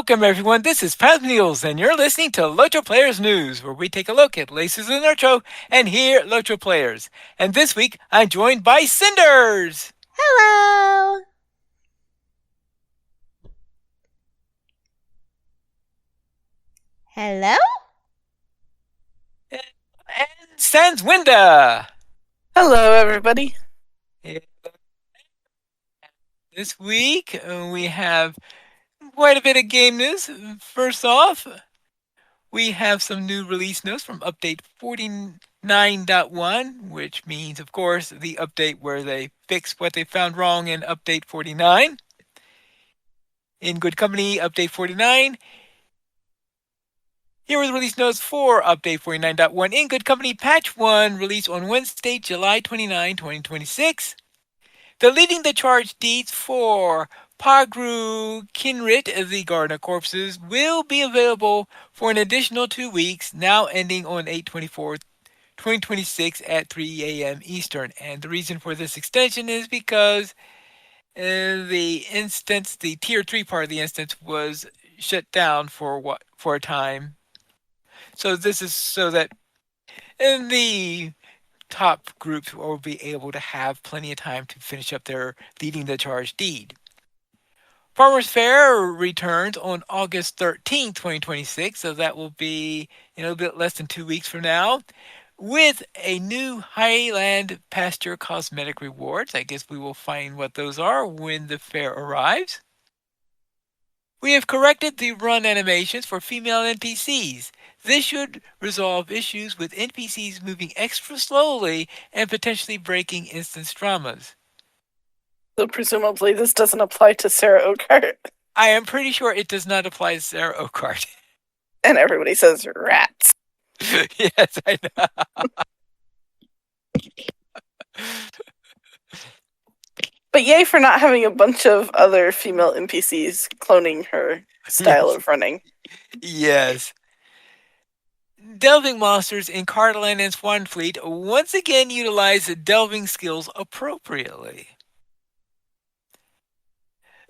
Welcome, everyone. This is Pat Niels, and you're listening to LOTRO Players News, where we take a look at latest in LOTRO and hear LOTRO players. And this week, I'm joined by Cinders. Hello! Hello? And Sanswinda. Hello, everybody. This week, we have quite a bit of game news. First off, we have some new release notes from Update 49.1, which means, of course, the update where they fix what they found wrong in Update 49. In good company, Update 49. Here are the release notes for Update 49.1. In good company, Patch 1, released on Wednesday, July 29, 2026. Deleting the charge deeds for Pagru Kinrit, the Garden of Corpses, will be available for an additional 2 weeks, now ending on 8/24/2026 at 3 a.m. Eastern. And the reason for this extension is because the tier 3 part of the instance was shut down for a time. So this is so that the top groups will be able to have plenty of time to finish up their leading the charge deed. Farmers Fair returns on August 13th, 2026, so that will be a bit less than 2 weeks from now, with a new Highland Pasture cosmetic rewards. I guess we will find what those are when the fair arrives. We have corrected the run animations for female NPCs. This should resolve issues with NPCs moving extra slowly and potentially breaking instance dramas. So presumably this doesn't apply to Sarah Oakart. I am pretty sure it does not apply to Sarah Oakart. And everybody says rats. Yes, I know. But yay for not having a bunch of other female NPCs cloning her style of running. Yes. Delving monsters in Cardaland and Swanfleet once again utilize delving skills appropriately.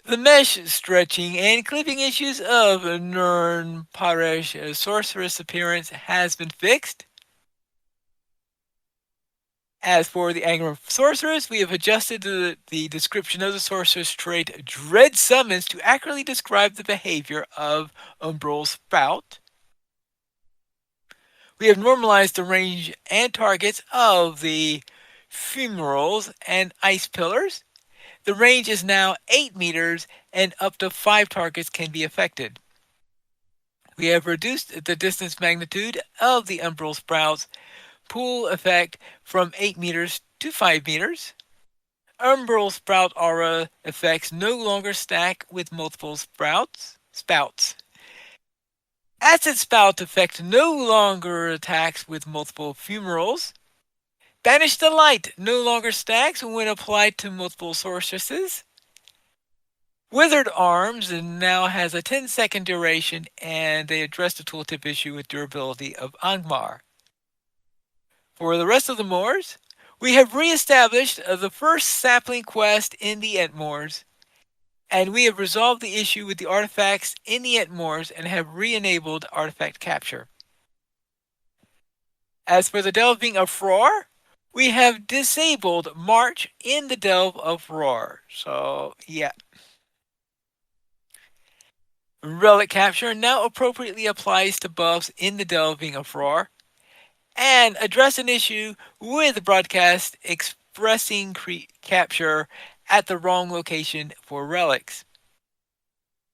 The mesh stretching and clipping issues of Nern Paresh sorceress appearance has been fixed. As for the Angram sorceress, we have adjusted the description of the sorceress trait Dread Summons to accurately describe the behavior of Umbral Spout. We have normalized the range and targets of the fumerals and ice pillars. The range is now 8 meters and up to 5 targets can be affected. We have reduced the distance magnitude of the Umbral Sprouts pool effect from 8 meters to 5 meters. Umbral Sprout aura effects no longer stack with multiple spouts. Acid Spout effect no longer attacks with multiple fumerals. Banish the Light no longer stacks when applied to multiple sorceresses. Withered Arms now has a 10-second duration, and they address the tooltip issue with durability of Angmar. For the rest of the Moors, we have re-established the first sapling quest in the Entmoors, and we have resolved the issue with the artifacts in the Entmoors and have re-enabled artifact capture. As for the Delving of Roar, we have disabled March in the Delve of Roar. So, yeah. Relic capture now appropriately applies to buffs in the Delving of Roar, and address an issue with broadcast expressing capture at the wrong location for relics.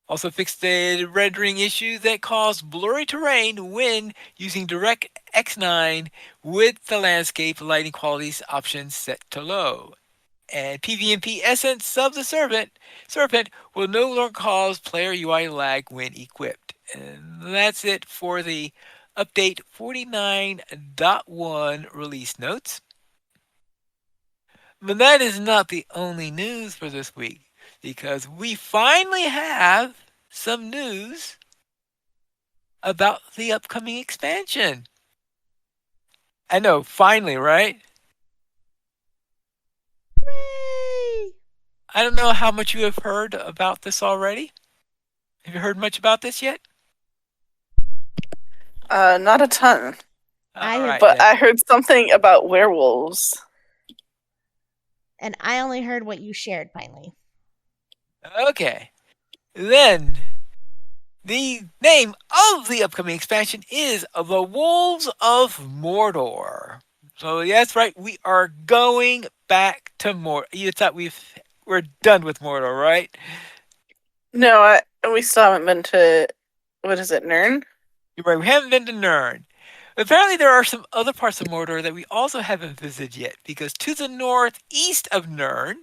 Also fixed the rendering issue that caused blurry terrain when using DirectX 9 with the landscape lighting qualities options set to low. And PvMP Essence of the Serpent will no longer cause player UI lag when equipped. And that's it for the Update 49.1 release notes. But that is not the only news for this week, because we finally have some news about the upcoming expansion. I know, finally, right? Hooray! I don't know how much you have heard about this already. Have you heard much about this yet? Not a ton, I All have, right but then. I heard something about werewolves. and I only heard what you shared finally. Okay. Then the name of the upcoming expansion is The Wolves of Mordor. So yeah, that's right. We are going back to Mordor. You thought we're done with Mordor, right? No, we still haven't been to what is it, Nern? You're right. We haven't been to Nirn. Apparently, there are some other parts of Mordor that we also haven't visited yet. Because to the northeast of Nirn,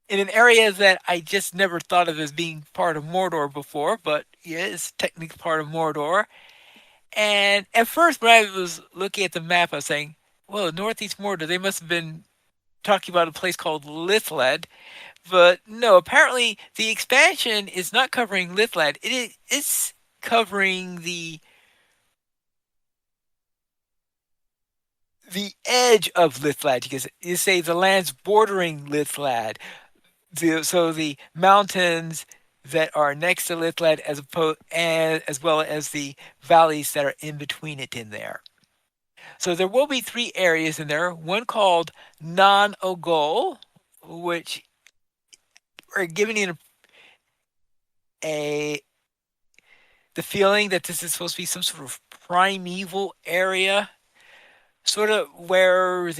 in an area that I just never thought of as being part of Mordor before, but yeah, it's technically part of Mordor. And at first, when I was looking at the map, I was saying, well, Northeast Mordor, they must have been talking about a place called Lithled. But no, apparently the expansion is not covering Lithled. It's covering the edge of Lithlad. Because you say the lands bordering Lithlad. So the mountains that are next to Lithlad as well as the valleys that are in between it in there. So there will be three areas in there. One called Non Ogol, which are giving you a the feeling that this is supposed to be some sort of primeval area, sort of where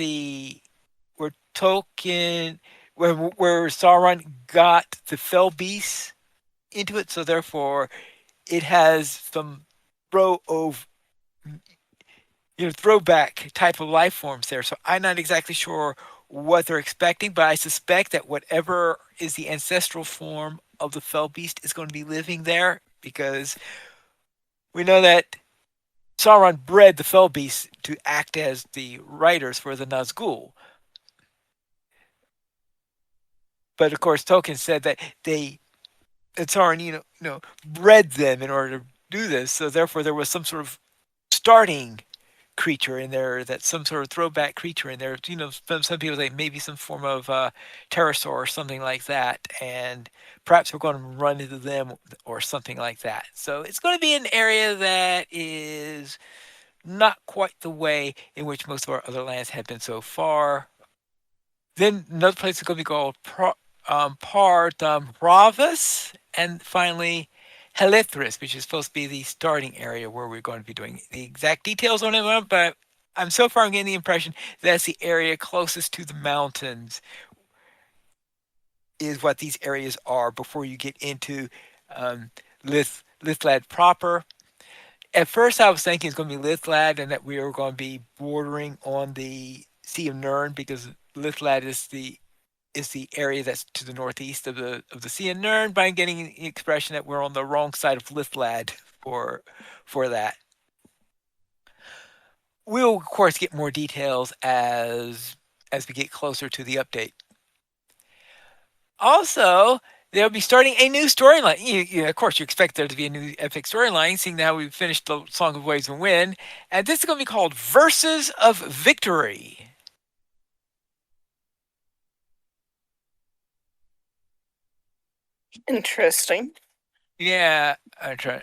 Tolkien where Sauron got the fell beasts into it. So therefore, it has some throw of throwback type of life forms there. So I'm not exactly sure what they're expecting, but I suspect that whatever is the ancestral form of the fell beast is going to be living there because we know that Sauron bred the fell beast to act as the riders for the Nazgul. But of course, Tolkien said that Sauron, bred them in order to do this. So therefore, there was some sort of starting creature in there, that some sort of throwback creature in there. Some people say maybe some form of pterosaur or something like that, and perhaps we're going to run into them or something like that. So it's going to be an area that is not quite the way in which most of our other lands have been so far. Then another place is going to be called Part Ravus, and finally Helithris, which is supposed to be the starting area where we're going to be doing the exact details on it. But I'm getting the impression that's the area closest to the mountains is what these areas are before you get into Lithlad proper. At first, I was thinking it's going to be Lithlad and that we were going to be bordering on the Sea of Nirn because Lithlad is the area that's to the northeast of the Sea of Nirn. But I'm getting the expression that we're on the wrong side of Lithlad for that. We'll of course get more details as we get closer to the update. Also, they'll be starting a new storyline. Of course, you expect there to be a new epic storyline, seeing how we've finished the Song of Waves and Wind. And this is going to be called Verses of Victory. Interesting. Yeah, I'm trying.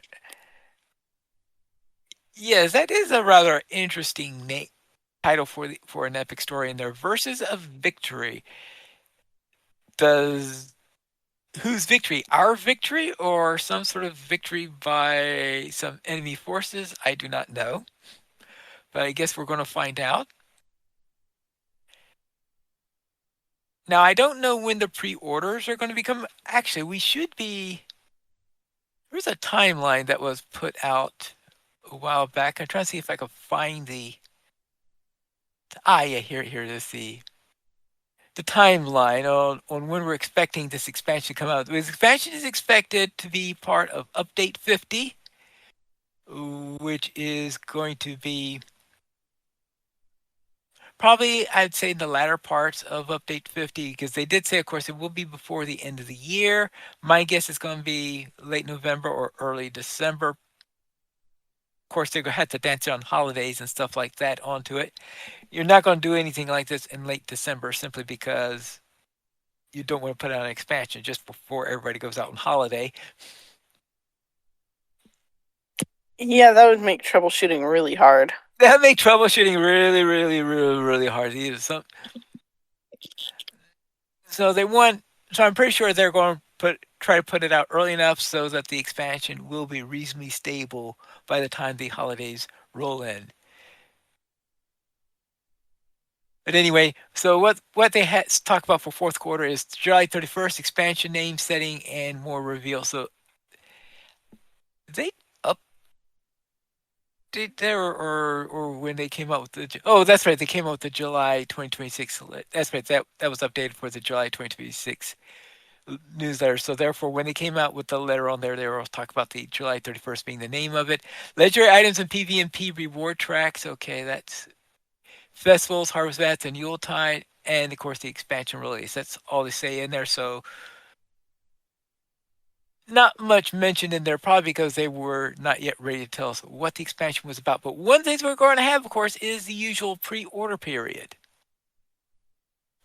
Yes, that is a rather interesting title for an epic story in there. Verses of Victory. Does Whose victory? Our victory or some sort of victory by some enemy forces? I do not know. But I guess we're going to find out. Now, I don't know when the pre-orders are going to become. Actually, we should be. There's a timeline that was put out a while back. I'm trying to see if I can find the. Yeah, here it is. The timeline on when we're expecting this expansion to come out. This expansion is expected to be part of Update 50, which is going to be probably, I'd say, in the latter parts of Update 50, because they did say, of course, it will be before the end of the year. My guess is going to be late November or early December. Of course, they're going to have to dance on holidays and stuff like that onto it. You're not going to do anything like this in late December simply because you don't want to put out an expansion just before everybody goes out on holiday. Yeah, that would make troubleshooting really hard. That make troubleshooting really, really, really, really hard. So they want. So I'm pretty sure they're going to try to put it out early enough so that the expansion will be reasonably stable by the time the holidays roll in. But anyway, so what they talk about for fourth quarter is July 31st expansion name setting and more reveal. So they update there or when they came out with that's right, they came out with the July 2026. That's right, that was updated for the July 2026 newsletter. So therefore, when they came out with the letter on there, they were talking about the July 31st being the name of it. Legendary items and PvP reward tracks. Okay, that's festivals, harvest bats, and Yuletide, and of course the expansion release. That's all they say in there. So not much mentioned in there, probably because they were not yet ready to tell us what the expansion was about. But one thing we're going to have, of course, is the usual pre-order period.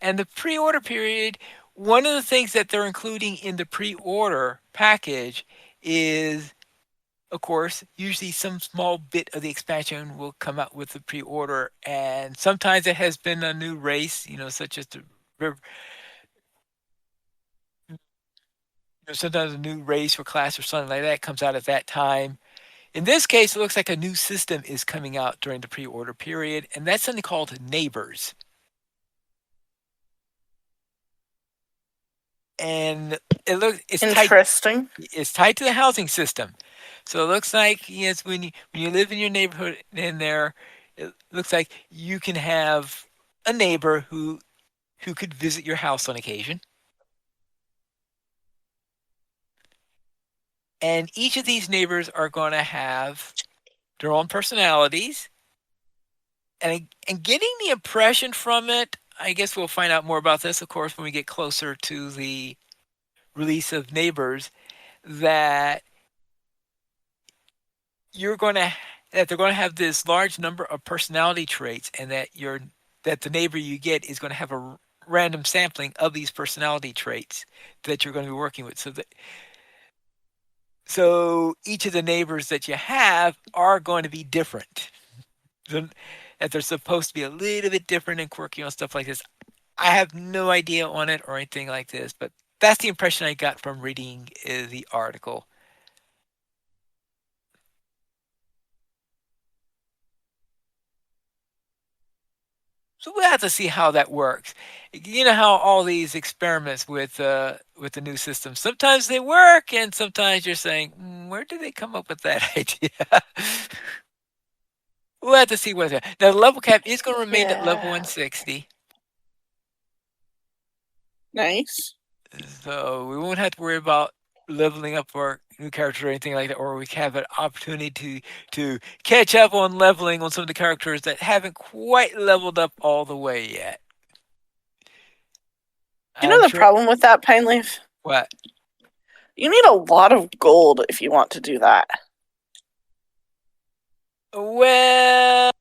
And the pre-order period, one of the things that they're including in the pre-order package is, of course, usually some small bit of the expansion will come out with the pre-order, and sometimes it has been a new race, such as the river. Sometimes a new race or class or something like that comes out at that time. In this case, it looks like a new system is coming out during the pre-order period, and that's something called Neighbors. And it's interesting. It's tied to the housing system. So it looks like yes, when you live in your neighborhood in there, it looks like you can have a neighbor who could visit your house on occasion. And each of these neighbors are going to have their own personalities. And getting the impression from it, I guess we'll find out more about this, of course, when we get closer to the release of Neighbors, that they're going to have this large number of personality traits, and that the neighbor you get is going to have a random sampling of these personality traits that you're going to be working with. So each of the neighbors that you have are going to be different. That they're supposed to be a little bit different and quirky on stuff like this. I have no idea on it or anything like this, but that's the impression I got from reading the article. So we'll have to see how that works. You know how all these experiments with the new system, sometimes they work, and sometimes you're saying, where did they come up with that idea? We'll have to see what. Now the level cap is going to remain at level 160. Nice. So we won't have to worry about leveling up our new characters or anything like that, or we have an opportunity to catch up on leveling on some of the characters that haven't quite leveled up all the way yet. You know the problem with that, Pine Leaf? What? You need a lot of gold if you want to do that. Well,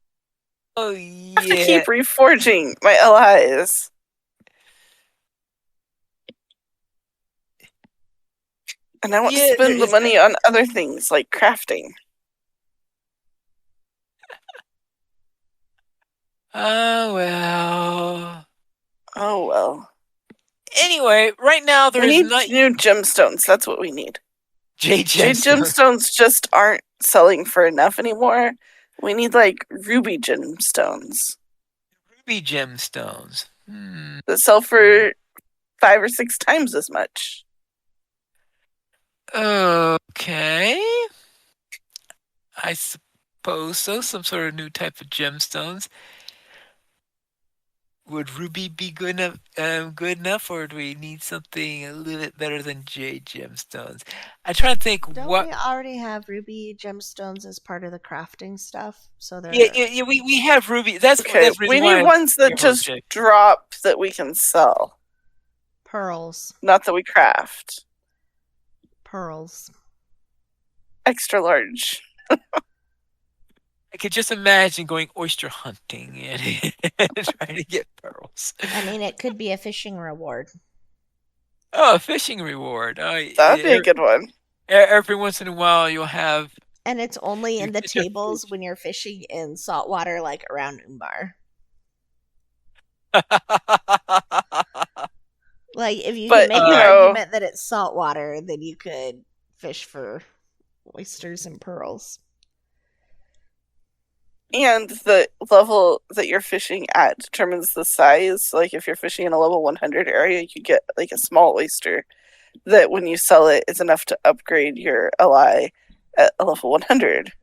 yeah. I have to keep reforging my allies. And I want to spend the money on other things like crafting. Oh, well. Oh, well. Anyway, right now we need new gemstones. That's what we need. Jade gemstones just aren't selling for enough anymore. We need like ruby gemstones. Ruby gemstones. That sell for 5 or 6 times as much. Okay. I suppose so. Some sort of new type of gemstones. Would ruby be good enough, or do we need something a little bit better than jade gemstones? I'm trying to think. Don't we already have ruby gemstones as part of the crafting stuff? So they're yeah. We have ruby. That's okay. We need ones that just drop that we can sell. Pearls. Not that we craft. Pearls. Extra large. I could just imagine going oyster hunting and trying to get pearls. I mean, it could be a fishing reward. Oh, a fishing reward. That'd be a good one. Every once in a while, you'll have And it's only You in the catch a tables when you're fishing in saltwater, like around Umbar. Like, if you can But, make an uh, argument that it's saltwater, then you could fish for oysters and pearls. and the level that you're fishing at determines the size. Like, if you're fishing in a level 100 area, you get like a small oyster that when you sell it is enough to upgrade your LI at a level 100.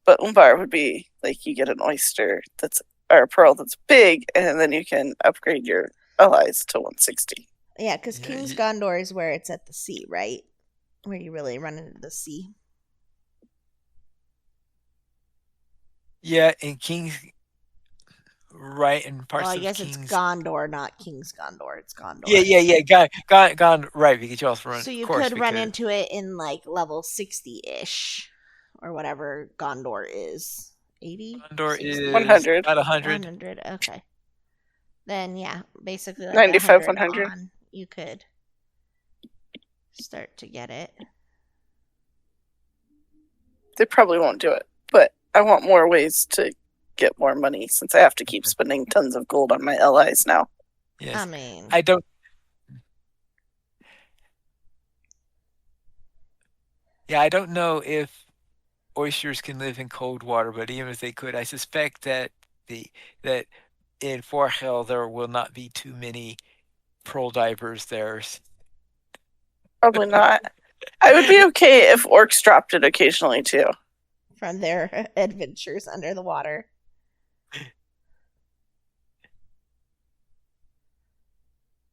But Umbar would be like you get an oyster that's or a pearl that's big, and then you can upgrade your allies to 160. Yeah, because yeah, King's Gondor is where it's at the sea, right? Where you really run into the sea. yeah, and King's right, and Well, parts I of guess it's King's. Gondor, not King's Gondor. It's Yeah, Gondor. yeah, yeah. Gone right because you also run, So of you course, could run because into it in like level 60 ish or whatever Gondor is. 80? Gondor 60? is 100. about 100. 100. Okay. Then, yeah, basically like 95, 100 100. on, you could start to get it. They probably won't do it, but I want more ways to get more money since I have to keep spending tons of gold on my allies now. Yes, I mean, I don't. Yeah, I don't know if oysters can live in cold water, but even if they could, I suspect that the that in Forgel there will not be too many pearl divers there. Probably not. I would be okay if orcs dropped it occasionally too. from their adventures under the water.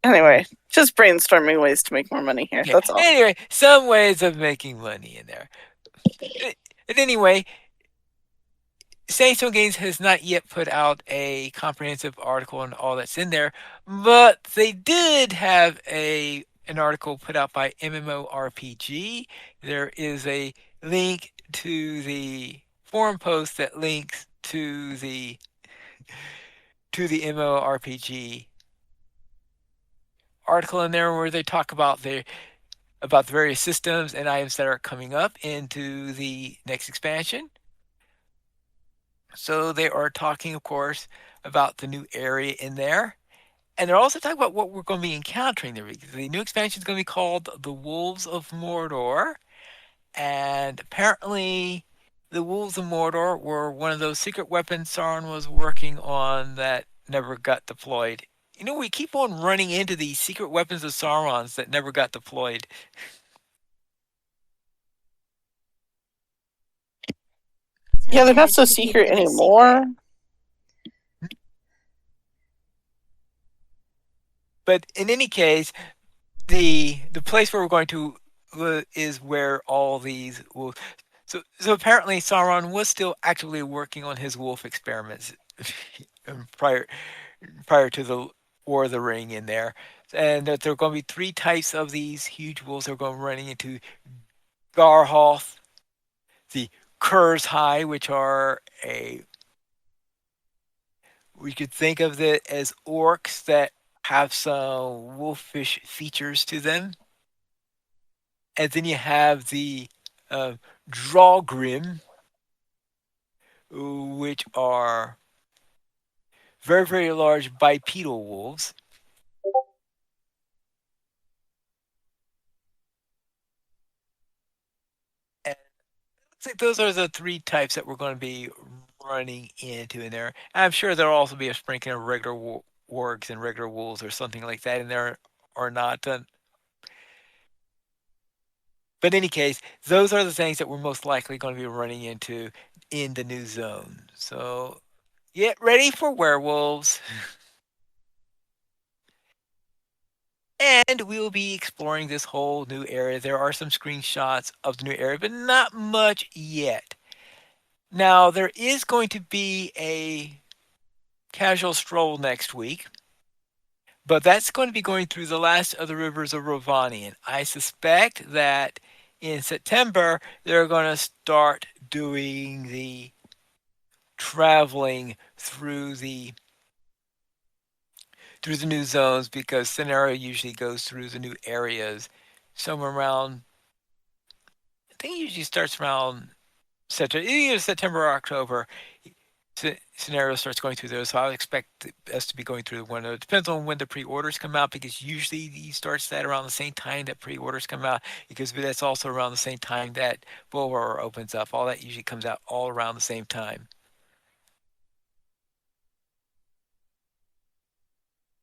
Anyway, just brainstorming ways to make more money here. Okay. That's all. Anyway, some ways of making money in there. But anyway, Sandstone Games has not yet put out a comprehensive article on all that's in there, but they did have an article put out by MMORPG. There is a link to the forum post that links to the MMORPG article in there where they talk about the various systems and items that are coming up into the next expansion. So they are talking, of course, about the new area in there. And they're also talking about what we're going to be encountering there. The new expansion is going to be called The Wolves of Mordor. And apparently, the Wolves of Mordor were one of those secret weapons Sauron was working on that never got deployed. You know, we keep on running into these secret weapons of Sauron's that never got deployed. Yeah, they're not It's so to keep secret them a anymore. secret. But in any case, the place where we're going to is where all these wolves. So apparently Sauron was still actively working on his wolf experiments prior to the War of the Ring in there, and that there are going to be three types of these huge wolves. They're going to be running into Garhoth, the Kur's High, which are a we could think of it as orcs that have some wolfish features to them. And then you have the uh, Drawgrim, which are very, very large bipedal wolves. And it looks like those are the three types that we're going to be running into in there. I'm sure there'll also be a sprinkling of regular wargs and regular wolves or something like that in there or not. But in any case, those are the things that we're most likely going to be running into in the new zone. So get ready for werewolves. And we will be exploring this whole new area. There are some screenshots of the new area, but not much yet. Now, there is going to be a casual stroll next week, but that's going to be going through the last of the rivers of Rovanian. I suspect that in September, they're going to start doing the traveling through the new zones because scenario usually goes through the new areas somewhere around think it usually starts around either September or October. Scenario starts going through those, so I would expect us to be going through the window. It depends on when the pre-orders come out, because usually he starts that around the same time that pre-orders come out, because that's also around the same time that Bulwark opens up. All that usually comes out all around the same time.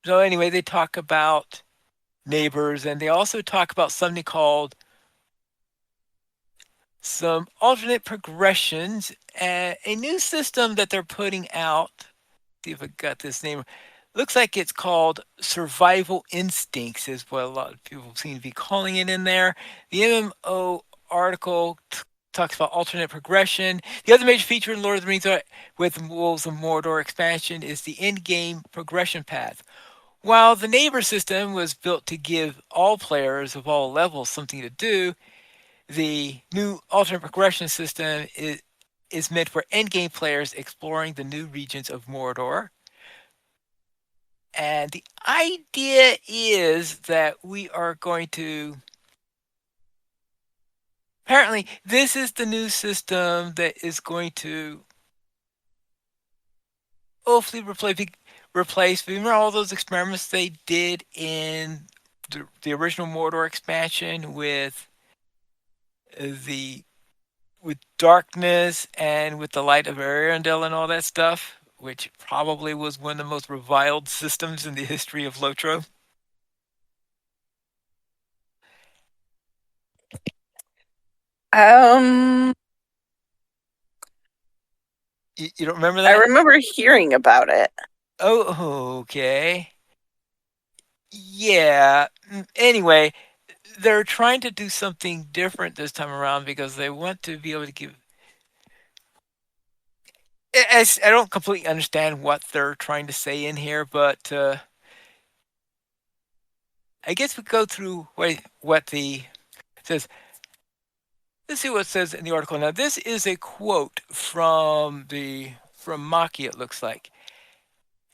So anyway, they talk about neighbors, and they also talk about something called some alternate progressions, a new system that they're putting out. See if I got this name. Looks like it's called Survival Instincts, is what a lot of people seem to be calling it in there. The MMO article talks about alternate progression. The other major feature in Lord of the Rings with Wolves of Mordor expansion is the end-game progression path. While the neighbor system was built to give all players of all levels something to do, the new alternate progression system is meant for endgame players exploring the new regions of Mordor. And the idea is that we are going to. Apparently, this is the new system that is going to hopefully replace. Remember all those experiments they did in the original Mordor expansion with the with darkness and with the light of Arendelle and all that stuff, which probably was one of the most reviled systems in the history of LOTRO. Um, You don't remember I that? remember hearing about it. Oh, okay. Yeah. Anyway, they're trying to do something different this time around because they want to be able to give. I don't completely understand what they're trying to say in here, but I guess we go through what the says. Let's see what it says in the article. Now, this is a quote from Maki, it looks like.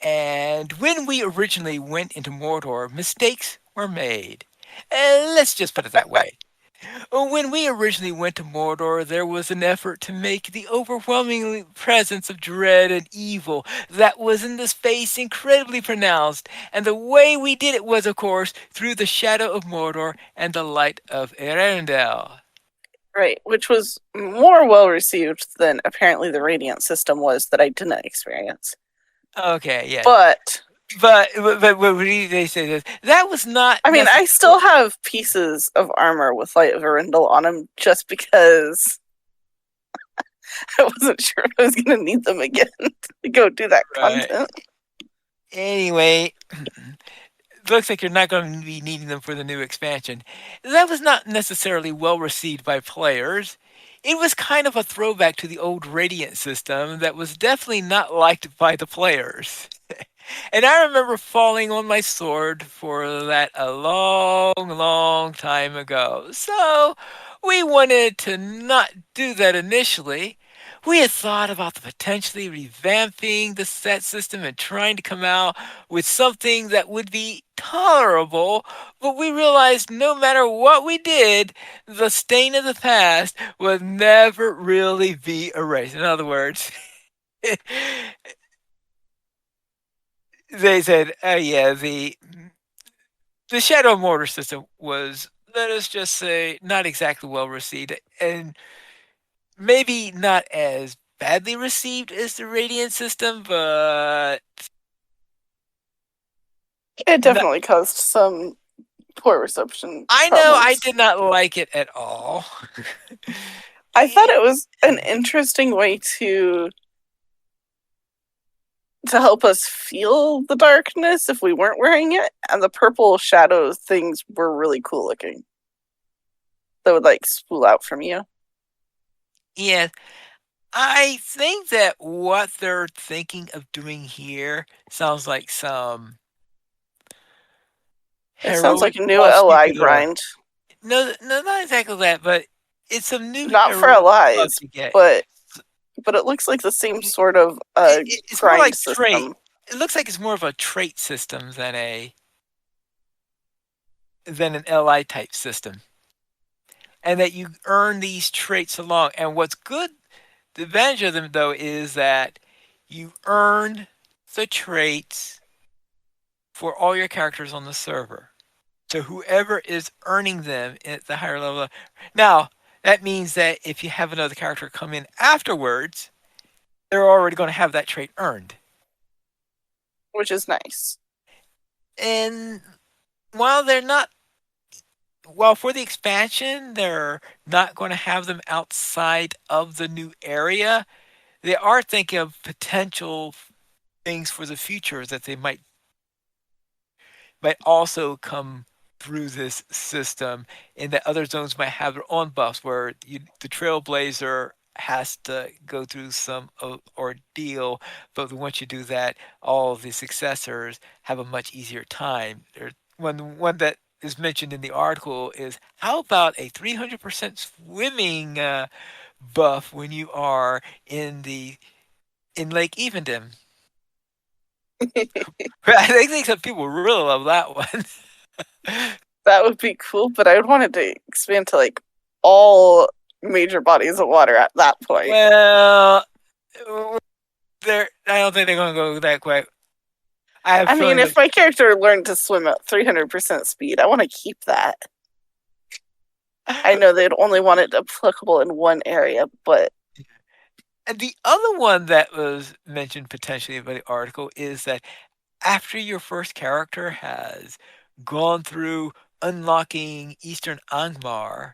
And when we originally went into Mordor, mistakes were made. Let's just put it that way. When we originally went to Mordor, there was an effort to make the overwhelming presence of dread and evil that was in the space incredibly pronounced, and the way we did it was, of course, through the shadow of Mordor and the light of Arendelle. Right, which was more well received than apparently the Radiant system was that I didn't experience. Okay, yeah. But what they say this, that was not. I mean, I still have pieces of armor with Light of Arendelle on them just because I wasn't sure if I was going to need them again to go do that content. Anyway, it looks like you're not going to be needing them for the new expansion. That was not necessarily well received by players. It was kind of a throwback to the old Radiant system that was definitely not liked by the players. And I remember falling on my sword for that a long, long time ago. So we wanted to not do that initially. We had thought about potentially revamping the set system and trying to come out with something that would be tolerable, but we realized no matter what we did, the stain of the past would never really be erased. In other words, they said, "Oh yeah, the Shadow Mortar system was, let us just say, not exactly well received, and maybe not as badly received as the Radiant system, but it definitely caused some poor reception. I know I did not like it at all. I thought it was an interesting way to help us feel the darkness if we weren't wearing it, and the purple shadow things were really cool looking. That would like spool out from you. Yeah, I think that what they're thinking of doing here sounds like some It sounds like a new boss you LI could, grind. no, not exactly that, but it's some new Not for heroic buff LIs, you get. but it looks like the same sort of It's more grind like system. trait. It looks like it's more of a trait system than an LI type system. and that you earn these traits along. And what's good, the advantage of them though, is that you earn the traits for all your characters on the server. So whoever is earning them at the higher level. Now, that means that if you have another character come in afterwards, they're already going to have that trait earned. Which is nice. And while they're not, well, for the expansion, they're not going to have them outside of the new area. They are thinking of potential things for the future that they might also come through this system, and that other zones might have their own buffs where the Trailblazer has to go through some ordeal, but once you do that, all the successors have a much easier time. One that is mentioned in the article is, how about a 300% swimming buff when you are in Lake Evendon? I think some people really love that one. That would be cool, but I would want it to expand to like all major bodies of water at that point. Well, I don't think they're going to go that quick. I mean, if my character learned to swim at 300% speed, I want to keep that. I know they'd only want it applicable in one area, but... And the other one that was mentioned potentially by the article is that after your first character has gone through unlocking Eastern Angmar,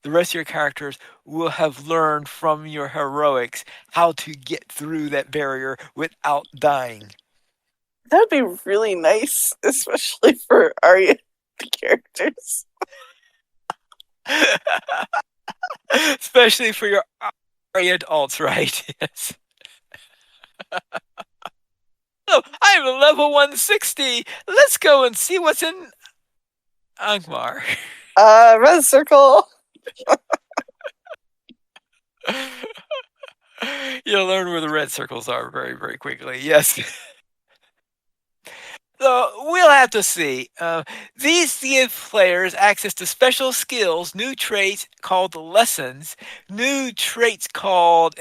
the rest of your characters will have learned from your heroics how to get through that barrier without dying. That would be really nice, especially for Arya characters. Especially for your Arya alts, right? Yes. Oh, I'm level 160. Let's go and see what's in Angmar. Red circle. You'll learn where the red circles are very, very quickly. Yes. So we'll have to see. These give players access to special skills, new traits called lessons, new traits called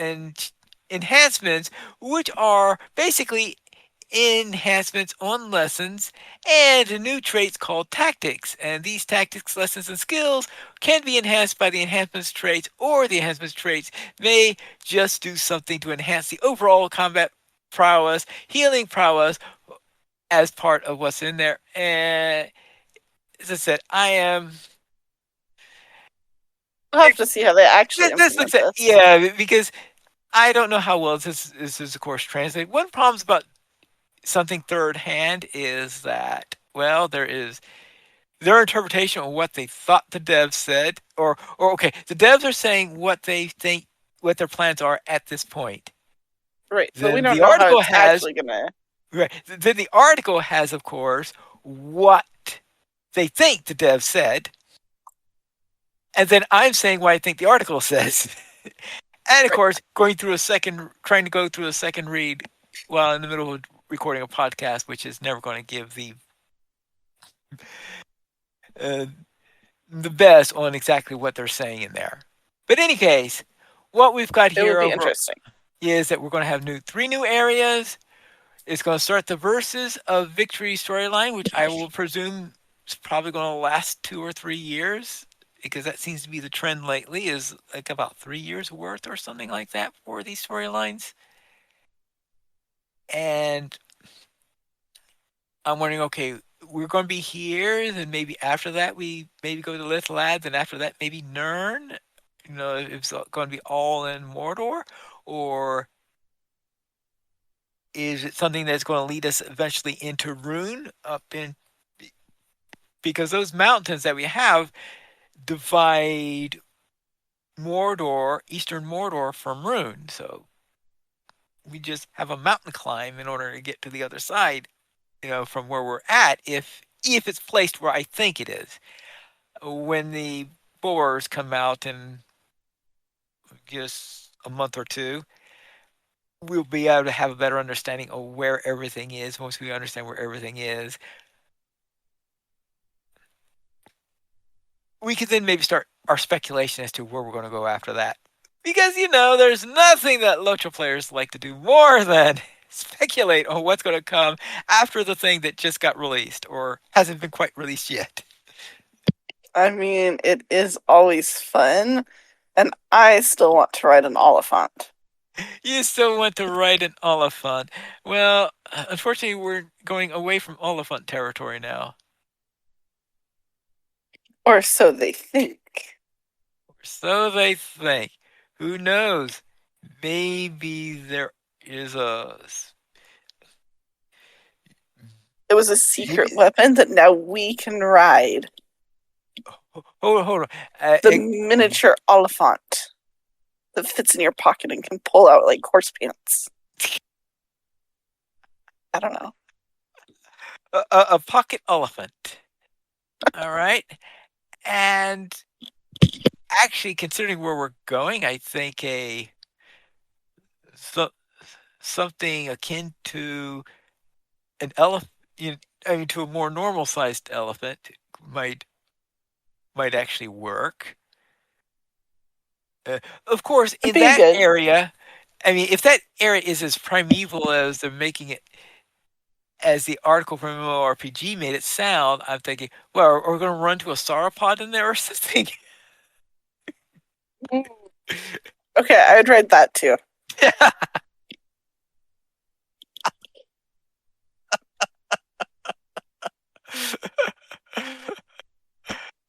enhancements, which are basically enhancements on lessons, and new traits called tactics. And these tactics, lessons, and skills can be enhanced by the enhancements traits, or the enhancements traits may just do something to enhance the overall combat prowess, healing prowess, as part of what's in there. And as I said, We'll have to see how they actually implement this. Yeah, because I don't know how well this is of course translated. One problem about something third hand is that, well, there is their interpretation of what they thought the devs said, or okay, the devs are saying what they think, what their plans are at this point. Right, but we don't know how it's actually gonna. Right. Then the article has, of course, what they think the dev said, and then I'm saying what I think the article says. And of course, trying to go through a second read while in the middle of recording a podcast, which is never going to give the best on exactly what they're saying in there. But in any case, what we've got here is that we're going to have 3 new areas. It's going to start the Verses of Victory storyline, which I will presume is probably going to last 2 or 3 years, because that seems to be the trend lately, is like about 3 years worth or something like that for these storylines. And I'm wondering, okay, we're going to be here, then maybe after that we maybe go to Lithlad, then after that maybe Nirn. If it's going to be all in Mordor, or is it something that's going to lead us eventually into Rune because those mountains that we have divide Mordor, Eastern Mordor, from Rune. So we just have a mountain climb in order to get to the other side, from where we're at, if it's placed where I think it is. When the boars come out in just a month or two, we'll be able to have a better understanding of where everything is. Once we understand where everything is, we could then maybe start our speculation as to where we're going to go after that. Because, there's nothing that LOTRO players like to do more than speculate on what's going to come after the thing that just got released or hasn't been quite released yet. I mean, it is always fun, and I still want to ride an Oliphaunt. You still want to ride an Oliphaunt. Well, unfortunately, we're going away from Oliphaunt territory now. Or so they think. So they think. Who knows? Maybe there is a. It was a secret weapon that now we can ride. Hold on. The miniature Oliphaunt that fits in your pocket and can pull out like horse pants. I don't know. A pocket elephant. All right. And actually, considering where we're going, I think something akin to an elephant, to a more normal sized elephant might actually work. Of course, in that good. area, if that area is as primeval as they're making it, as the article from MMORPG made it sound, I'm thinking, well, are we going to run to a sauropod in there or something? Okay, I'd read that too.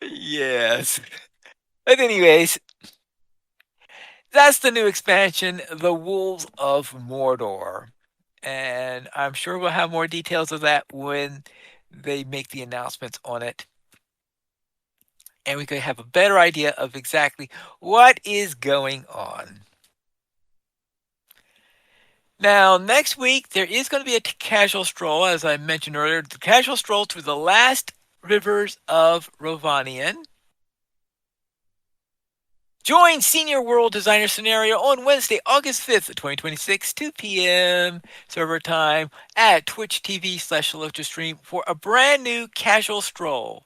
Yes. But anyways, that's the new expansion, The Wolves of Mordor. And I'm sure we'll have more details of that when they make the announcements on it. And we could have a better idea of exactly what is going on. Now, next week, there is going to be a casual stroll, as I mentioned earlier, the casual stroll through the last rivers of Rovanian. Join Senior World Designer Scenario on Wednesday, August 5th, 2026, 2 p.m. server time at Twitch TV/LoTroStream for a brand new casual stroll.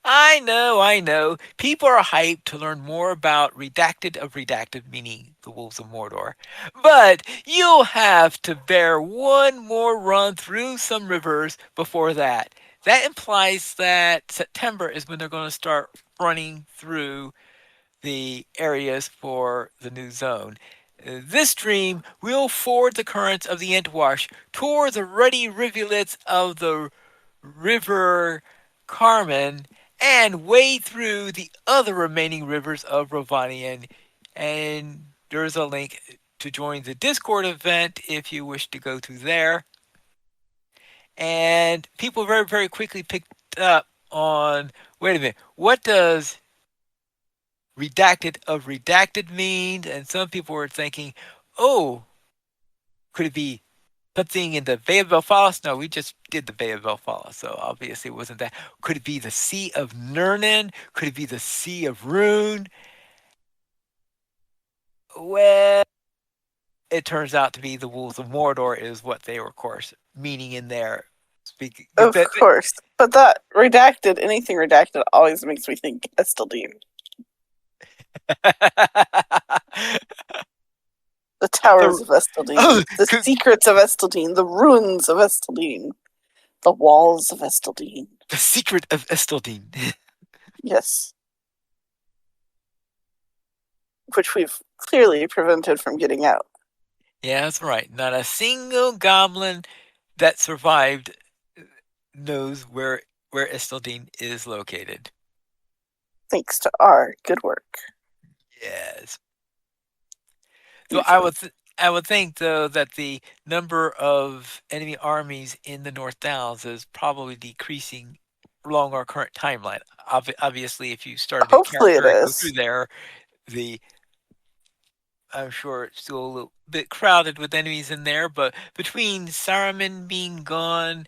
I know. People are hyped to learn more about Redacted of Redacted, meaning the Wolves of Mordor. But you'll have to bear one more run through some rivers before that. That implies that September is when they're going to start running through the areas for the new zone. This stream will ford the currents of the Entwash toward the ruddy rivulets of the River Carmen and wade through the other remaining rivers of Rovanian. And there's a link to join the Discord event if you wish to go to there. And people very, very quickly picked up on, wait a minute, what does Redacted of Redacted mean? And some people were thinking, oh, could it be something in the Bay of Belfalis? No, we just did the Bay of Belfalis, so obviously it wasn't that. Could it be the Sea of Nurnen? Could it be the Sea of Rune? Well, it turns out to be the Wolves of Mordor is what they were, of course, meaning in there. Speaking Of course. But that redacted, anything redacted always makes me think Estaldine. The towers of Estaldine, the secrets of Estaldine, the ruins of Estaldine, the walls of Estaldine. The secret of Estaldine. Yes. Which we've clearly prevented from getting out. Yeah, that's right. Not a single goblin that survived knows where Estaldine is located. Thanks to our good work. Yes. So I would think though that the number of enemy armies in the North Downs is probably decreasing along our current timeline. Obviously, if you started a character and go through there, I'm sure it's still a little bit crowded with enemies in there, but between Saruman being gone,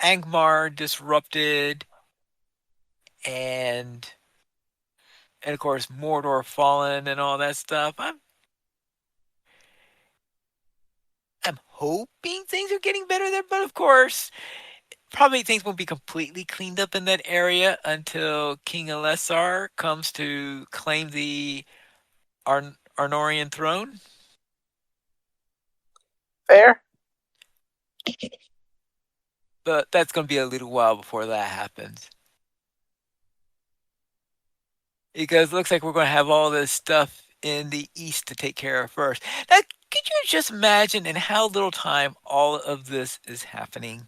Angmar disrupted, and of course Mordor fallen and all that stuff, I'm hoping things are getting better there, but of course, probably things won't be completely cleaned up in that area until King Alessar comes to claim the Arnorian throne. Fair. But that's going to be a little while before that happens. Because it looks like we're going to have all this stuff in the east to take care of first. Now, could you just imagine in how little time all of this is happening?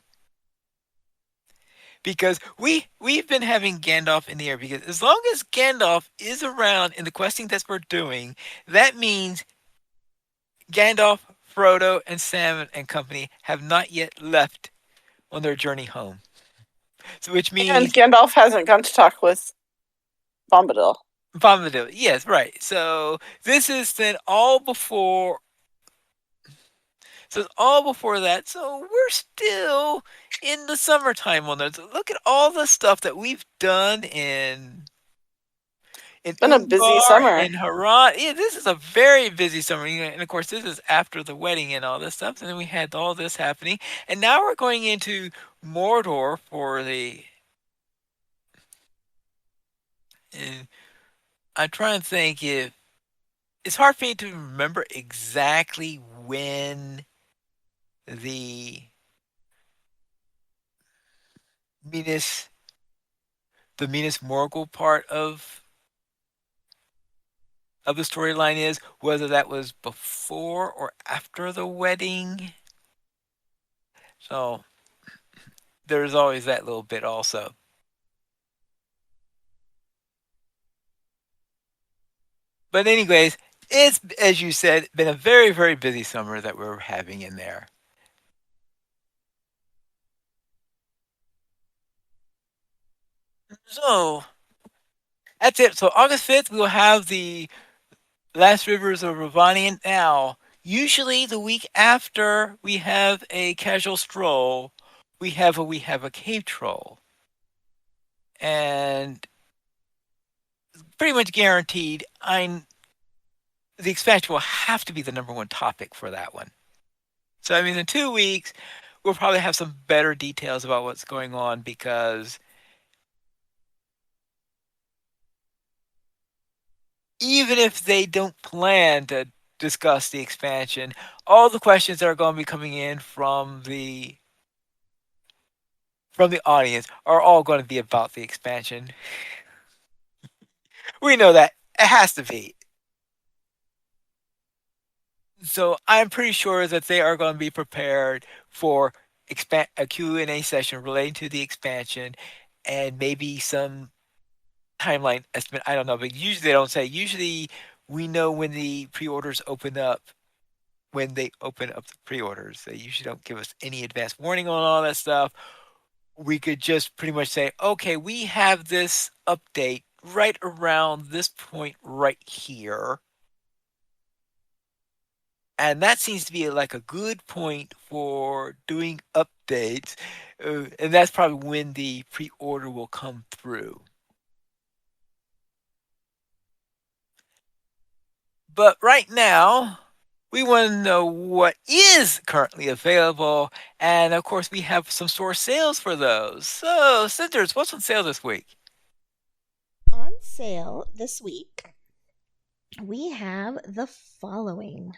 Because we've been having Gandalf in the air. Because as long as Gandalf is around in the questing that we're doing, that means Gandalf, Frodo, and Sam and company have not yet left on their journey home. So, which And means Gandalf hasn't gone to talk with Bombadil. Bombadil. Yes, right. So this is then all before. So it's all before that. So we're still in the summertime on this. Look at all the stuff that we've done in Been a busy Umbar summer. and Haran. Yeah, this is a very busy summer. And of course, this is after the wedding and all this stuff. And then we had all this happening. And now we're going into Mordor for the. And I'm trying to think if. It's hard for me to remember exactly when the Minas the Minas Morgul part of the storyline is, whether that was before or after the wedding. So there's always that little bit also. But anyways, it's, as you said, been a very, very busy summer that we're having in there. So that's it. So August 5th, we'll have the Last Rivers of Ravanian. Now, usually the week after we have a casual stroll, we have a cave troll. And pretty much guaranteed the expansion will have to be the number one topic for that one. So I mean in 2 weeks we'll probably have some better details about what's going on, because even if they don't plan to discuss the expansion, all the questions that are going to be coming in from the audience are all going to be about the expansion. We know that it has to be. So I'm pretty sure that they are going to be prepared for a Q&A session relating to the expansion, and maybe some timeline estimate. I don't know, but usually they don't say. Usually we know when the pre-orders open up, when they open up the pre-orders. They usually don't give us any advance warning on all that stuff. We could just pretty much say, okay, we have this update right around this point right here. And that seems to be like a good point for doing updates. And that's probably when the pre-order will come through. But right now, we want to know what is currently available. And of course, we have some store sales for those. So, Cinders, what's on sale this week? On sale this week, we have the following.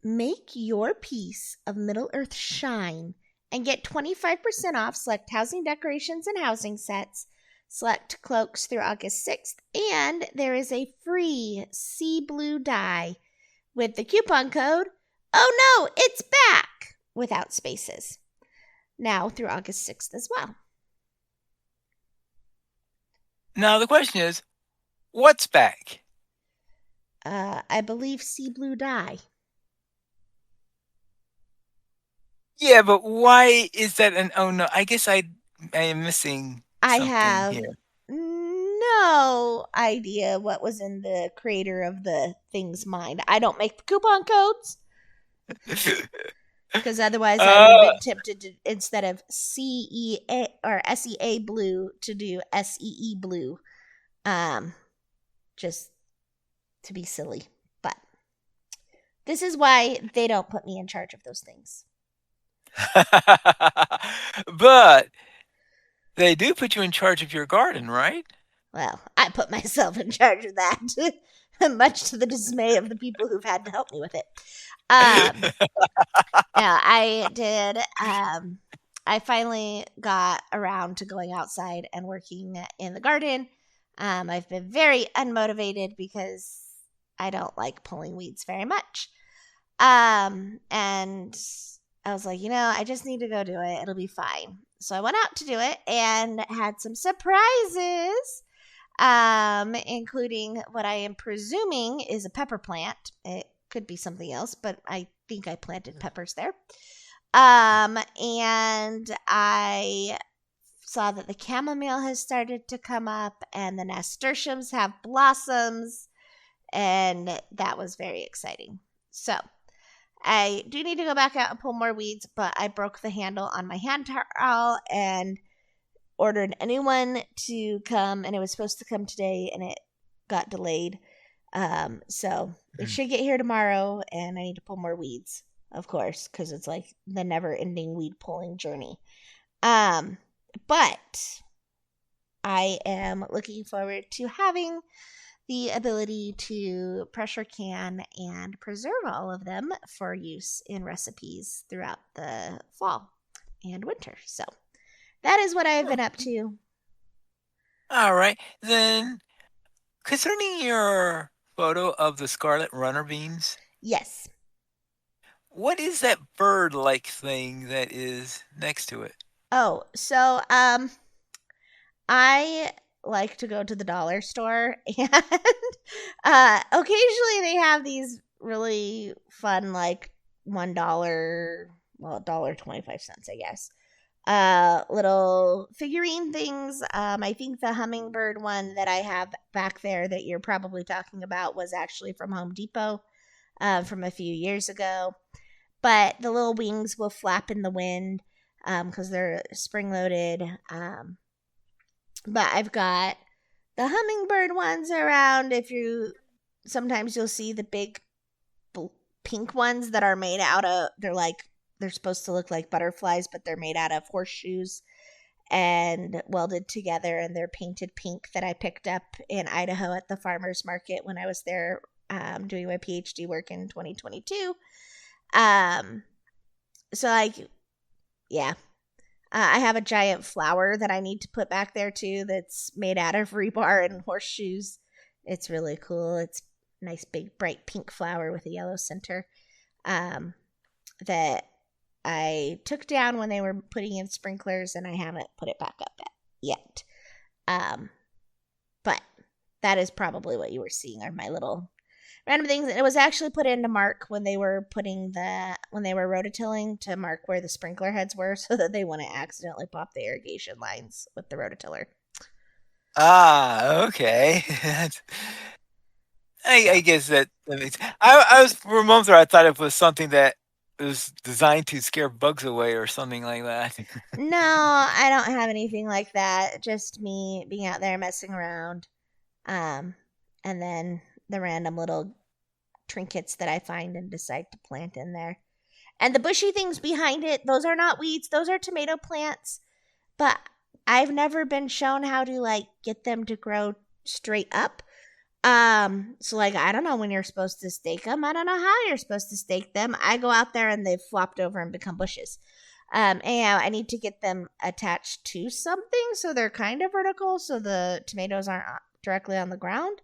Make your piece of Middle Earth shine and get 25% off select housing decorations and housing sets, select cloaks through August 6th, and there is a free sea blue dye with the coupon code, oh no, it's back, without spaces, now through August 6th as well. Now, the question is, what's back? I believe sea blue dye. Yeah, but why is that an oh no? I guess I am missing I something have here. no idea what was in the creator of the thing's mind. I don't make the coupon codes because otherwise I would have been tempted to, instead of CEA or SEA blue, to do SEE blue, just to be silly. But This is why they don't put me in charge of those things. But they do put you in charge of your garden, right? Well, I put myself in charge of that, much to the dismay of the people who've had to help me with it. Yeah, I did. I finally got around to going outside and working in the garden. I've been very unmotivated because I don't like pulling weeds very much. And I was like, I just need to go do it. It'll be fine. So I went out to do it and had some surprises, including what I am presuming is a pepper plant. It could be something else, but I think I planted peppers there. And I saw that the chamomile has started to come up and the nasturtiums have blossoms, and that was very exciting. So I do need to go back out and pull more weeds, but I broke the handle on my hand trowel and ordered anyone to come, and it was supposed to come today, and it got delayed. So it should get here tomorrow, and I need to pull more weeds, of course, because it's like the never-ending weed pulling journey. But I am looking forward to having the ability to pressure can and preserve all of them for use in recipes throughout the fall and winter. So that is what I've been up to. All right. Then, concerning your photo of the scarlet runner beans, Yes. what is that bird-like thing that is next to it? Oh, so I like to go to the dollar store and occasionally they have these really fun like $1, well, $1.25, I guess. Little figurine things. I think the hummingbird one that I have back there that you're probably talking about was actually from Home Depot from a few years ago. But the little wings will flap in the wind because they're spring loaded. But I've got the hummingbird ones around. Sometimes you'll see the big pink ones that are made out of, they're supposed to look like butterflies, but they're made out of horseshoes and welded together, and they're painted pink that I picked up in Idaho at the farmer's market when I was there doing my PhD work in 2022. So like, yeah. I have a giant flower that I need to put back there too that's made out of rebar and horseshoes. It's really cool. It's a nice big bright pink flower with a yellow center that I took down when they were putting in sprinklers, and I haven't put it back up yet. But that is probably what you were seeing are my little random things. And it was actually put in to mark when they were rototilling, to mark where the sprinkler heads were so that they wouldn't accidentally pop the irrigation lines with the rototiller. Ah, okay. I guess that makes. I was for a moment there. I thought it was something that was designed to scare bugs away or something like that. No, I don't have anything like that. Just me being out there messing around. And then the random little trinkets that I find and decide to plant in there. And the bushy things behind it, those are not weeds, those are tomato plants. But I've never been shown how to like get them to grow straight up. So like I don't know when you're supposed to stake them. I don't know how you're supposed to stake them. I go out there and they've flopped over and become bushes. And I need to get them attached to something so they're kind of vertical so the tomatoes aren't directly on the ground.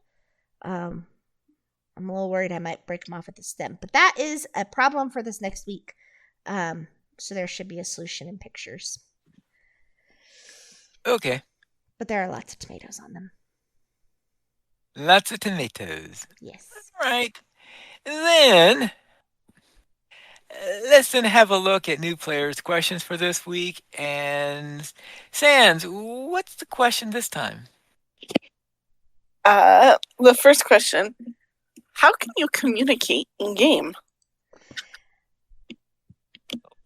I'm a little worried I might break them off at the stem, but that is a problem for this next week. So there should be a solution in pictures. Okay. But there are lots of tomatoes on them. Lots of tomatoes. Yes. All right. Then let's then have a look at new players' questions for this week. And Sans, what's the question this time? The first question: how can you communicate in game?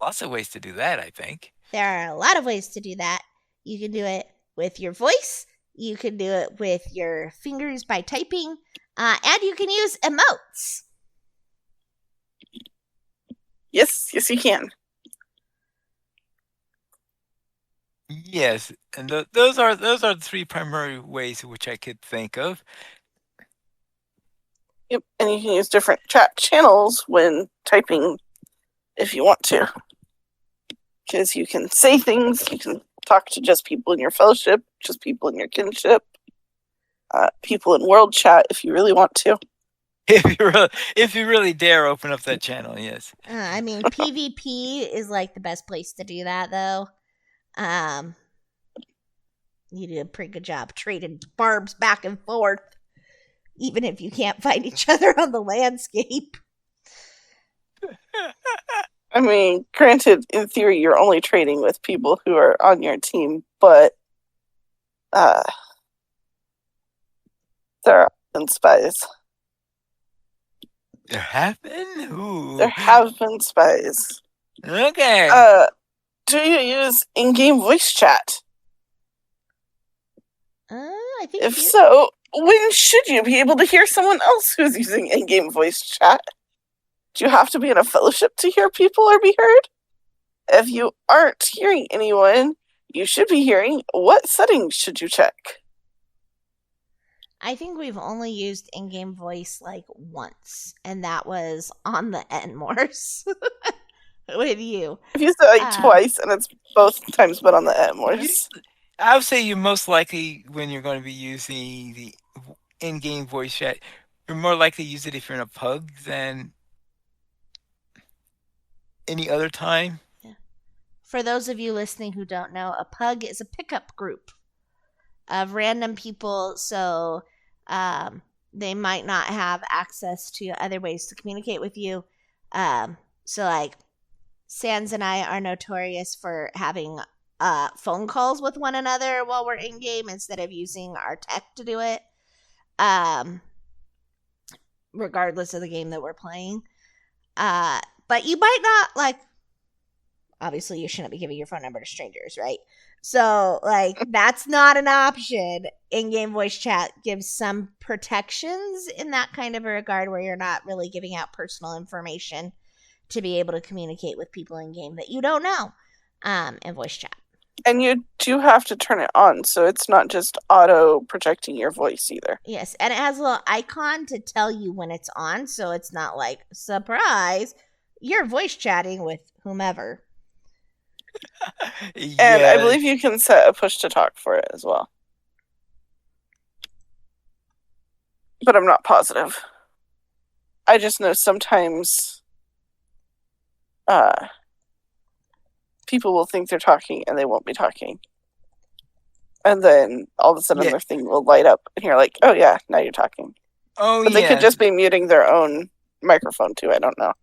Lots of ways to do that, I think. There are a lot of ways to do that. You can do it with your voice. You can do it with your fingers by typing. And you can use emotes. Yes, yes, you can. Yes, and those are the three primary ways in which I could think of. Yep, and you can use different chat channels when typing if you want to. Because you can say things, you can talk to just people in your fellowship, just people in your kinship, people in world chat if you really want to. If you really dare open up that channel, yes. I mean, PvP is like the best place to do that, though. Um, you do a pretty good job trading barbs back and forth, even if you can't find each other on the landscape. I mean, granted, in theory, you're only trading with people who are on your team, but uh, there are often spies. There have been? Ooh. There have been spies. Okay. Do you use in-game voice chat? I think If so, when should you be able to hear someone else who's using in-game voice chat? Do you have to be in a fellowship to hear people or be heard? If you aren't hearing anyone, you should be hearing. What settings should you check? I think we've only used in-game voice like once, and that was on the Enmores with you. I've used it like twice, and it's both times been on the Atmos. I would say you're most likely when you're going to be using the in-game voice chat, you're more likely to use it if you're in a pub than any other time. Yeah. For those of you listening who don't know, a pug is a pickup group of random people, so they might not have access to other ways to communicate with you. So, like, Sans and I are notorious for having phone calls with one another while we're in game instead of using our tech to do it. Regardless of the game that we're playing. But you might not like. Obviously, you shouldn't be giving your phone number to strangers, right? So, like, that's not an option. In-game voice chat gives some protections in that kind of a regard where you're not really giving out personal information to be able to communicate with people in game that you don't know in voice chat. And you do have to turn it on, so it's not just auto projecting your voice either. Yes, and it has a little icon to tell you when it's on, so it's not like, surprise, you're voice chatting with whomever. Yes. And I believe you can set a push to talk for it as well. But I'm not positive. I just know sometimes people will think they're talking and they won't be talking. And then all of a sudden their thing will light up and you're like, oh yeah, now you're talking. Oh, but they could just be muting their own microphone too. I don't know.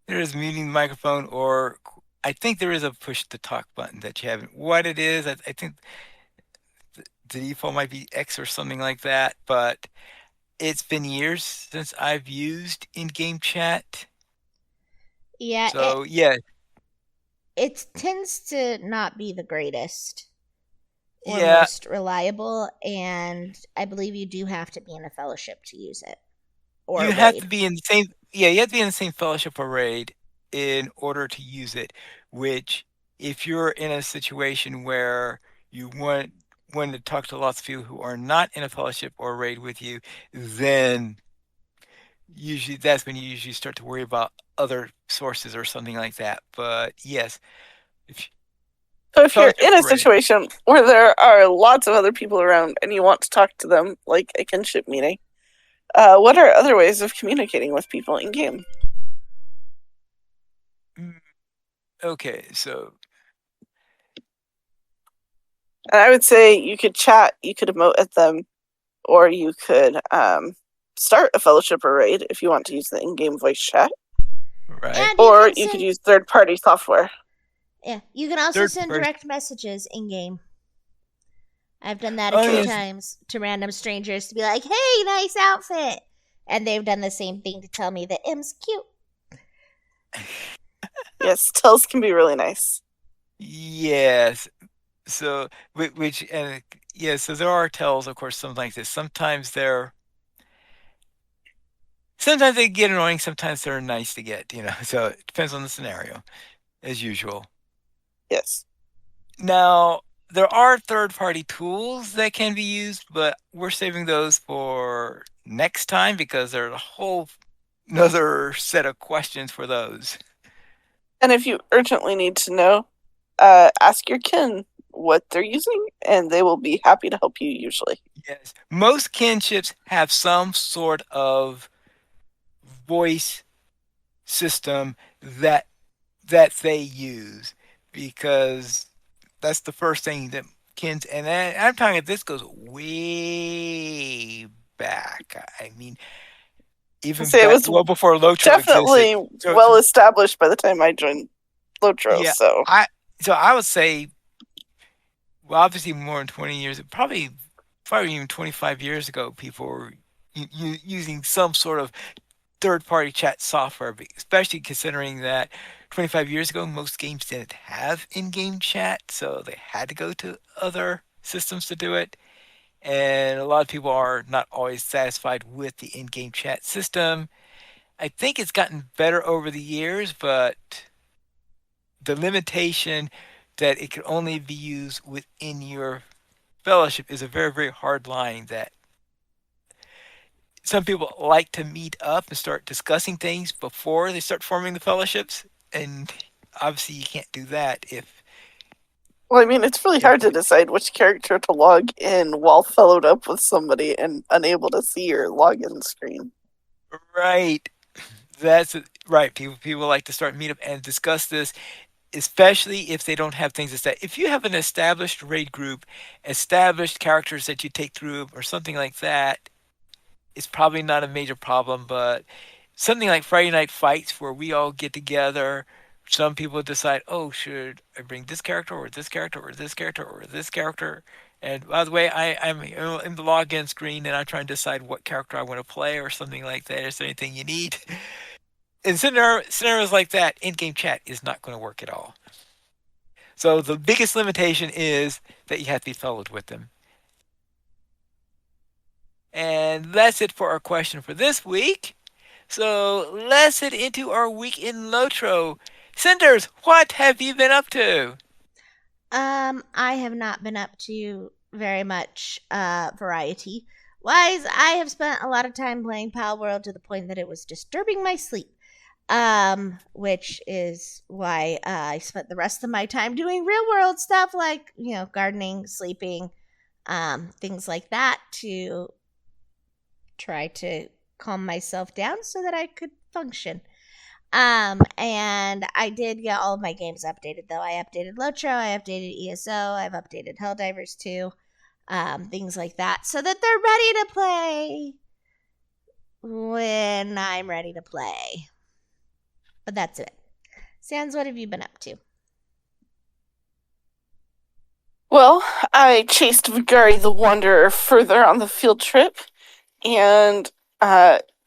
There is muting the microphone, or I think there is a push to talk button that you haven't. What it is, I think the default might be X or something like that, but it's been years since I've used in-game chat. Yeah. So, it tends to not be the greatest or most reliable, and I believe you do have to be in a fellowship to use it. Or you have to be in the same. Yeah, you have to be in the same fellowship or raid in order to use it. Which, if you're in a situation where you want to talk to lots of people who are not in a fellowship or raid with you, then usually that's when you usually start to worry about other sources or something like that. But yes, so if you're in a situation where there are lots of other people around and you want to talk to them, like a kinship meeting, what are other ways of communicating with people in game? Okay, so. And I would say you could chat, you could emote at them, or you could start a fellowship or raid if you want to use the in-game voice chat. Right. Or you could use third-party software. Yeah, you can also send direct messages in-game. I've done that a few times to random strangers to be like, hey, nice outfit. And they've done the same thing to tell me that M's cute. Yes, tells can be really nice. Yes. So, so there are tells, of course, something like this. Sometimes Sometimes they get annoying, sometimes they're nice to get, so it depends on the scenario, as usual. Yes. Now, there are third party tools that can be used, but we're saving those for next time because there's a whole another set of questions for those. And if you urgently need to know, ask your kin what they're using, and they will be happy to help you usually. Yes. Most kinships have some sort of voice system that they use because that's the first thing that kins and I'm talking this goes way back. I mean, I even say it back was well before LOTRO existed. definitely So well established by the time I joined LOTRO, yeah, so I would say, well, obviously more than 20 years, probably even 25 years ago, people were using some sort of third-party chat software, especially considering that 25 years ago, most games didn't have in-game chat, so they had to go to other systems to do it. And a lot of people are not always satisfied with the in-game chat system. I think it's gotten better over the years, but the limitation that it can only be used within your fellowship is a very, very hard line that some people like to meet up and start discussing things before they start forming the fellowships, and obviously you can't do that well, I mean, it's really if hard to decide which character to log in while followed up with somebody and unable to see your login screen. right. That's right. People like to start meet up and discuss this, especially if they don't have things to say. If you have an established raid group, established characters that you take through, or something like that, it's probably not a major problem. But something like Friday Night Fights, where we all get together, some people decide, oh, should I bring this character or this character or this character or this character? And by the way, I'm in the login screen and I'm trying to decide what character I want to play or something like that. Is there anything you need? In scenarios like that, in-game chat is not going to work at all. So the biggest limitation is that you have to be followed with them. And that's it for our question for this week. So let's head into our week in Lotro. Cinders, what have you been up to? I have not been up to very much variety. Wise, I have spent a lot of time playing Pal World to the point that it was disturbing my sleep. Which is why I spent the rest of my time doing real world stuff like, gardening, sleeping, things like that to try to calm myself down so that I could function. And I did get all of my games updated though. I updated Lotro, I updated ESO, I've updated Helldivers too, things like that, so that they're ready to play when I'm ready to play. But that's it. Sans, what have you been up to? Well, I chased Vigari the Wanderer further on the field trip and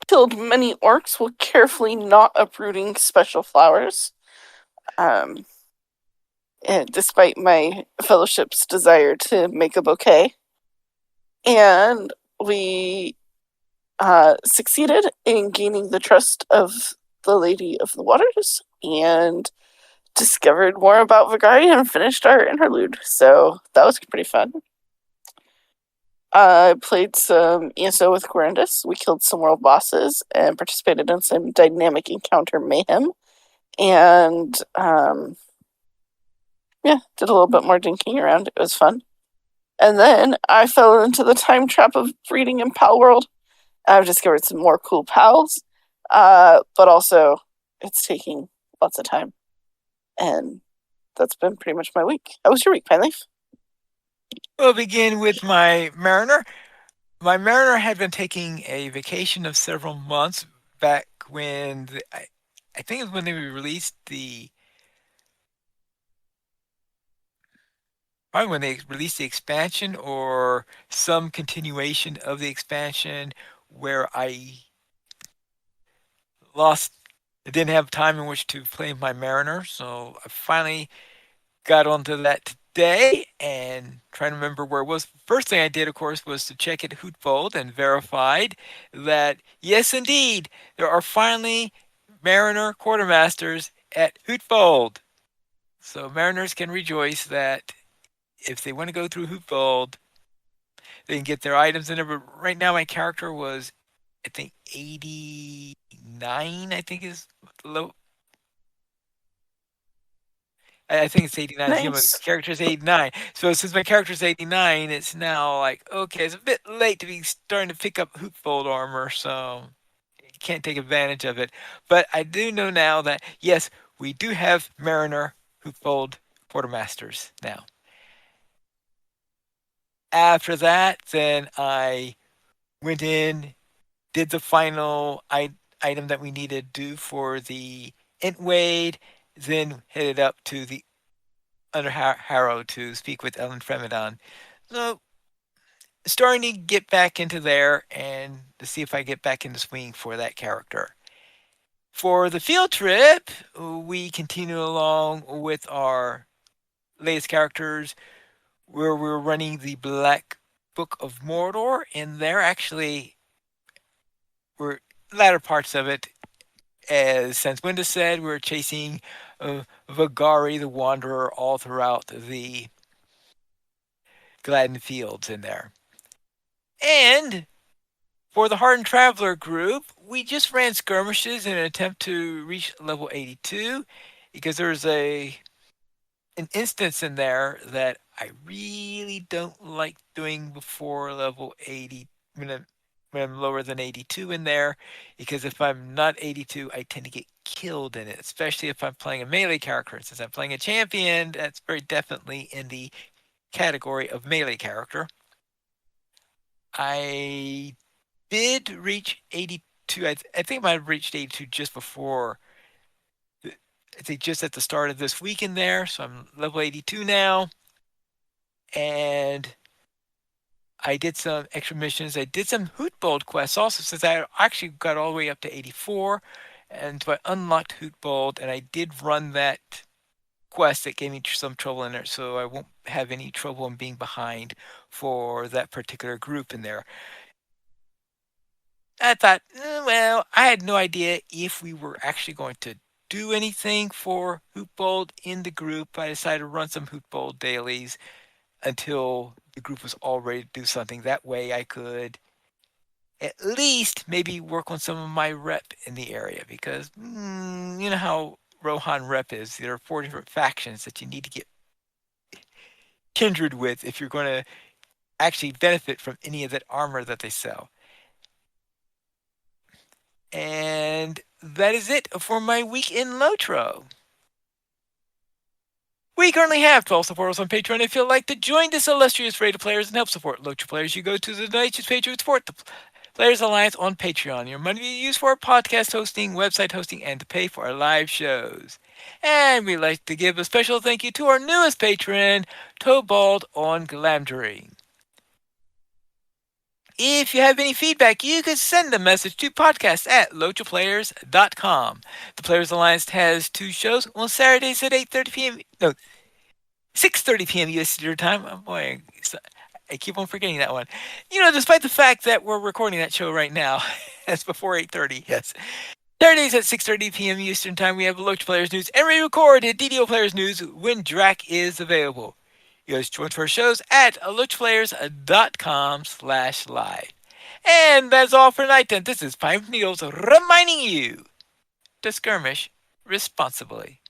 killed many orcs while carefully not uprooting special flowers. Um, and despite my fellowship's desire to make a bouquet. And we succeeded in gaining the trust of the Lady of the Waters and discovered more about Vigari and finished our interlude. So that was pretty fun. I played some ESO with Corindus. We killed some world bosses and participated in some dynamic encounter mayhem. And yeah, did a little bit more dinking around. It was fun. And then I fell into the time trap of reading in Pal World. I've discovered some more cool pals, but also it's taking lots of time. And that's been pretty much my week. How was your week, Pineleaf? We'll begin with my Mariner. My Mariner had been taking a vacation of several months back when I think it was when they released probably when they released the expansion or some continuation of the expansion where lost I didn't have time in which to play my Mariner, so I finally got onto that day and trying to remember where it was. First thing I did, of course, was to check at Hootfold and verified that, yes, indeed, there are finally Mariner quartermasters at Hootfold. So Mariners can rejoice that if they want to go through Hootfold, they can get their items in there. But right now, my character was, I think, 89, I think is the low. I think it's 89. You know, my Nice. character's 89. So since my character's 89, it's now like, okay, it's a bit late to be starting to pick up Hootfold armor, so you can't take advantage of it. But I do know now that, yes, we do have Mariner Hootfold quartermasters now. After that, then I went in, did the final item that we needed to do for the Entwade, then headed up to the under Harrow to speak with Ellen Fremidon. So starting to get back into there and to see if I get back into swing for that character. For the field trip, we continue along with our latest characters where we're running the Black Book of Mordor, and they're actually we're latter parts of it. As Sanswinda said, we're chasing Vagari the Wanderer all throughout the Gladden Fields in there. And for the Hardened Traveler group, we just ran skirmishes in an attempt to reach level 82 because there's an instance in there that I really don't like doing before level 80 when I'm lower than 82 in there, because if I'm not 82, I tend to get killed in it, especially if I'm playing a melee character. Since I'm playing a champion, that's very definitely in the category of melee character. I did reach 82. I think I might have reached 82 just before, I think just at the start of this week in there. So I'm level 82 now. And I did some extra missions. I did some Hootbold quests also, since I actually got all the way up to 84. And so I unlocked Hootbold, and I did run that quest that gave me some trouble in there. So I won't have any trouble in being behind for that particular group in there. I thought, well, I had no idea if we were actually going to do anything for Hootbold in the group. I decided to run some Hootbold dailies until the group was all ready to do something. That way I could at least maybe work on some of my rep in the area, because you know how Rohan rep is. There are 4 different factions that you need to get kindred with if you're going to actually benefit from any of that armor that they sell. And that is it for my week in LOTRO. We currently have 12 supporters on Patreon. If you'd like to join this illustrious array of players and help support LOTRO players, you go to the Donations page to support the Players Alliance on Patreon. Your money will be used for our podcast hosting, website hosting, and to pay for our live shows. And we'd like to give a special thank you to our newest patron, Tobald on Glamdring. If you have any feedback, you can send a message to podcast@lotroplayers.com. The Players Alliance has 2 shows on Saturdays at 8:30 p.m. No, 6:30 p.m. U.S. Standard Time. Oh boy, I keep on forgetting that one. You know, despite the fact that we're recording that show right now, that's before 8:30. Yes, Saturdays at 6:30 p.m. Eastern Time. We have Loach Players News, and we record DDO Players News when Drac is available. You guys join for our shows at loachplayers.com/live. And that's all for tonight. Then this is Pipe Needles reminding you to skirmish responsibly.